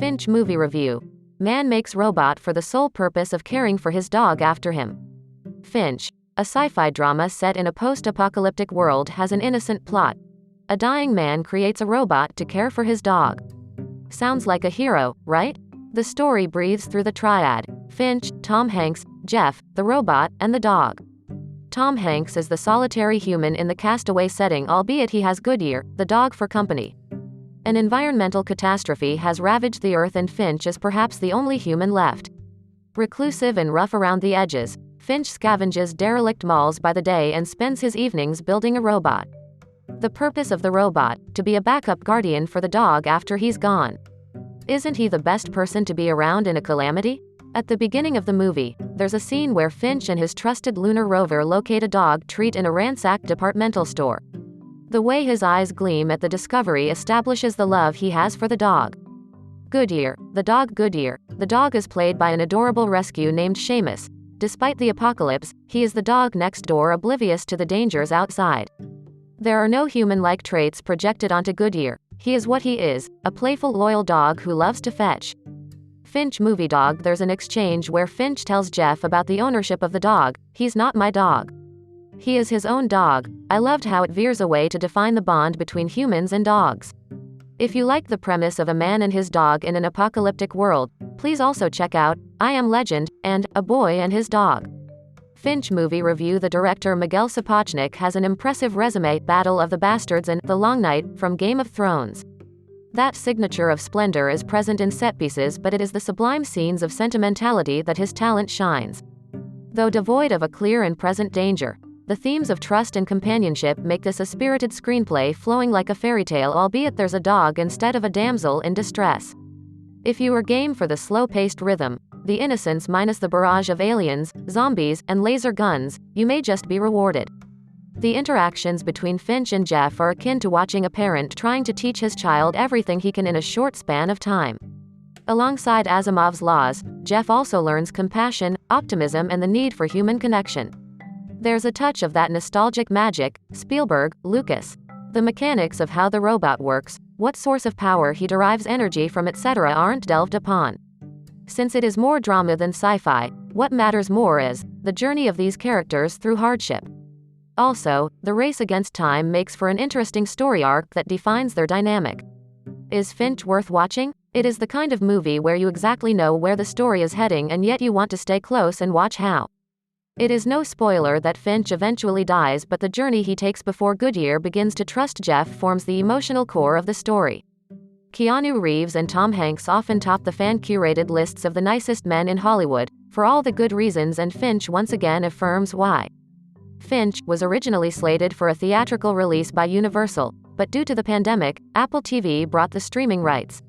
Finch movie review. Man makes robot for the sole purpose of caring for his dog after him. Finch, a sci-fi drama set in a post-apocalyptic world, has an innocent plot. A dying man creates a robot to care for his dog. Sounds like a hero, right? The story breathes through the triad: Finch, Tom Hanks, Jeff, the robot, and the dog. Tom Hanks is the solitary human in the castaway setting, albeit he has Goodyear, the dog, for company. An environmental catastrophe has ravaged the Earth and Finch is perhaps the only human left. Reclusive and rough around the edges, Finch scavenges derelict malls by the day and spends his evenings building a robot. The purpose of the robot: to be a backup guardian for the dog after he's gone. Isn't he the best person to be around in a calamity? At the beginning of the movie, there's a scene where Finch and his trusted lunar rover locate a dog treat in a ransacked departmental store. The way his eyes gleam at the discovery establishes the love he has for the dog. Goodyear, the dog. Goodyear, the dog, is played by an adorable rescue named Seamus. Despite the apocalypse, he is the dog next door, oblivious to the dangers outside. There are no human-like traits projected onto Goodyear. He is what he is, a playful, loyal dog who loves to fetch. Finch movie dog. There's an exchange where Finch tells Jeff about the ownership of the dog. He's not my dog. He is his own dog. I loved how it veers away to define the bond between humans and dogs. If you like the premise of a man and his dog in an apocalyptic world, please also check out I Am Legend and A Boy and His Dog. Finch movie review. The director Miguel Sapochnik has an impressive resume: Battle of the Bastards and The Long Night from Game of Thrones. That signature of splendor is present in set pieces, but it is the sublime scenes of sentimentality that his talent shines. Though devoid of a clear and present danger, the themes of trust and companionship make this a spirited screenplay flowing like a fairy tale, albeit there's a dog instead of a damsel in distress. If you are game for the slow-paced rhythm, the innocence minus the barrage of aliens, zombies, and laser guns, you may just be rewarded. The interactions between Finch and Jeff are akin to watching a parent trying to teach his child everything he can in a short span of time. Alongside Asimov's laws, Jeff also learns compassion, optimism, and the need for human connection. There's a touch of that nostalgic magic, Spielberg, Lucas. The mechanics of how the robot works, what source of power he derives energy from, etc. aren't delved upon. Since it is more drama than sci-fi, what matters more is the journey of these characters through hardship. Also, the race against time makes for an interesting story arc that defines their dynamic. Is Finch worth watching? It is the kind of movie where you exactly know where the story is heading and yet you want to stay close and watch how. It is no spoiler that Finch eventually dies, but the journey he takes before Goodyear begins to trust Jeff forms the emotional core of the story. Keanu Reeves and Tom Hanks often top the fan-curated lists of the nicest men in Hollywood, for all the good reasons, and Finch once again affirms why. Finch was originally slated for a theatrical release by Universal, but due to the pandemic, Apple TV brought the streaming rights.